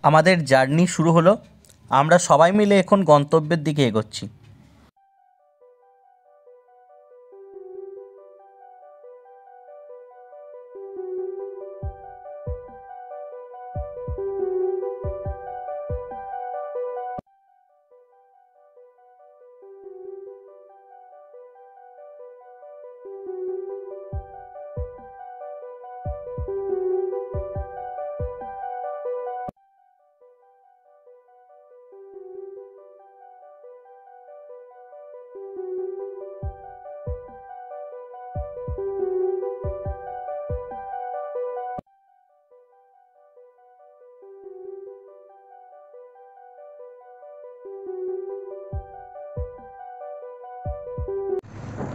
আমাদের জার্নি শুরু হলো। আমরা সবাই মিলে এখন গন্তব্যের দিকে এগোচ্ছি।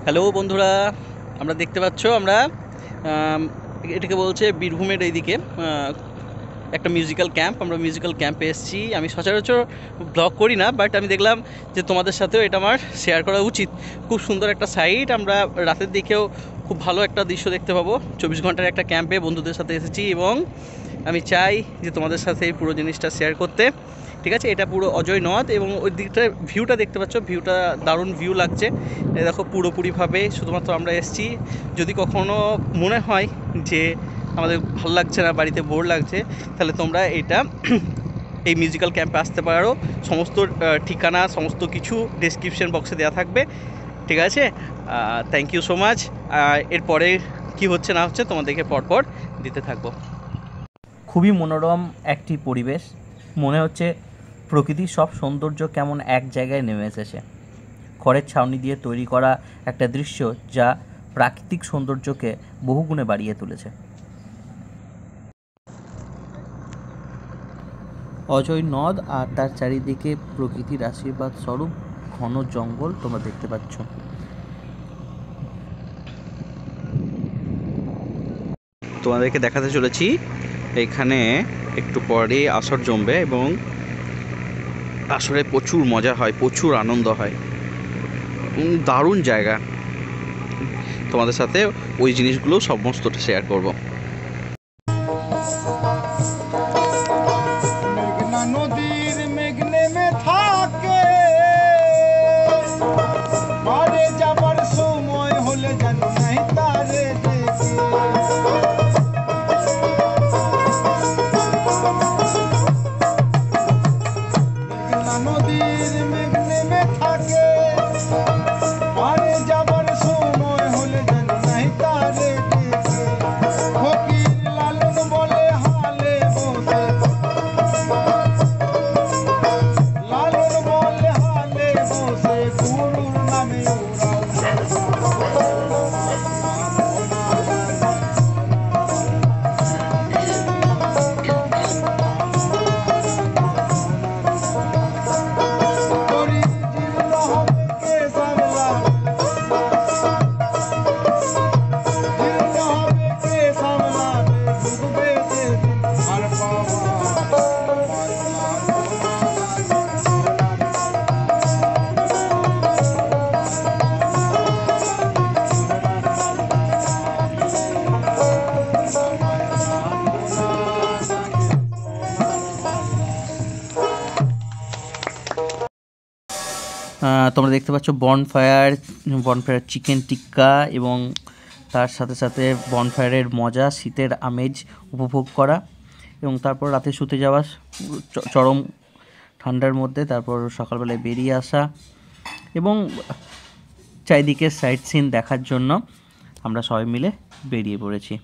হ্যালো বন্ধুরা, আমরা দেখতে পাচ্ছ আমরা এটাকে বলছে বীরভূমের এইদিকে একটা মিউজিক্যাল ক্যাম্প। আমরা মিউজিক্যাল ক্যাম্পে এসেছি। আমি সচরাচর ব্লগ করি না, বাট আমি দেখলাম যে তোমাদের সাথেও এটা আমার শেয়ার করা উচিত। খুব সুন্দর একটা সাইট। আমরা রাতের দিকেও খুব ভালো একটা দৃশ্য দেখতে পাবো। 24 ঘন্টার একটা ক্যাম্পে বন্ধুদের সাথে এসেছি এবং আমি চাই যে তোমাদের সাথে এই পুরো জিনিসটা শেয়ার করতে। ঠিক আছে, এটা পুরো অজয় নদ এবং ওই দিকটা ভিউটা দেখতে পাচ্ছ, ভিউটা দারুণ ভিউ লাগছে। দেখো পুরোপুরিভাবে শুধুমাত্র আমরা এসেছি। যদি কখনো মনে হয় যে আমাদের ভালো লাগছে না, বাড়িতে বোর লাগছে, তাহলে তোমরা এটা এই মিউজিক্যাল ক্যাম্পে আসতে পারো। সমস্ত ঠিকানা সমস্ত কিছু ডেসক্রিপশন বক্সে দেওয়া থাকবে। ঠিক আছে, থ্যাংক ইউ সো মাচ। এরপরে কি হচ্ছে না হচ্ছে তোমাদেরকে পরপর দিতে থাকবো। খুবই মনোরম একটি পরিবেশ। মনে হচ্ছে প্রকৃতির সব সৌন্দর্য কেমন এক জায়গায় নেমে এসেছে। খড়ের ছাউনি দিয়ে তৈরি করা একটা দৃশ্য যা প্রাকৃতিক সৌন্দর্যকে বহুগুণে বাড়িয়ে তুলেছে। অজয় নদ আর তার চারিদিকে প্রকৃতির আশীর্বাদ স্বরূপ ঘন জঙ্গল তোমরা দেখতে পাচ্ছ। তোমাদেরকে দেখাতে চলেছি এখানে একটু পরে আসর জমবে এবং আসরে প্রচুর মজা হয়, প্রচুর আনন্দ হয়। দারুণ জায়গা। তোমাদের সাথে ওই জিনিসগুলো সমস্তটা শেয়ার করব। নদীর মেঘ নেমে থাকে, মারে যাবার সময় হলে জানো নাই তারে দেখে। নদীর মেঘ নেমে থাকে, মারে যাবার সময় হলে জানো নাই তারে দেখে। ফকির লালন বলে হালে বসে, লালন বলে হালে বসে, গুরুর নামে তোমরা দেখতে পাচ্ছ বনফায়ার চিকেন টিক্কা এবং তার সাথে সাথে বনফায়ারের মজা, শীতের আমেজ উপভোগ করা এবং তারপর রাতে শুতে যাওয়া চরম ঠান্ডার মধ্যে, তারপর সকালবেলায় বেরিয়ে আসা এবং চারিদিকে সাইট সিন দেখার জন্য আমরা সবাই মিলে বেরিয়ে পড়েছি।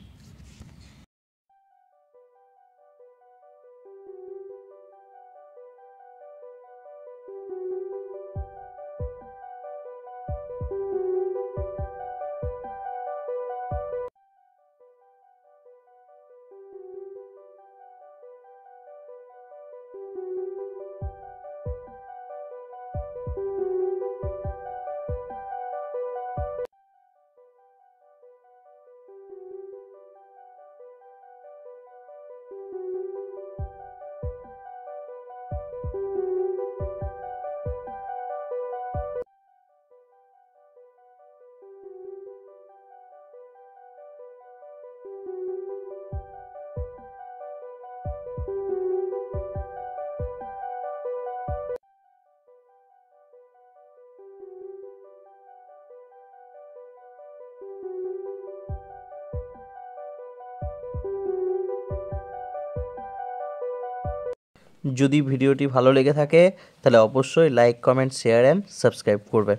যদি ভিডিওটি ভালো লেগে থাকে তাহলে অবশ্যই like, comment, share and subscribe করবে।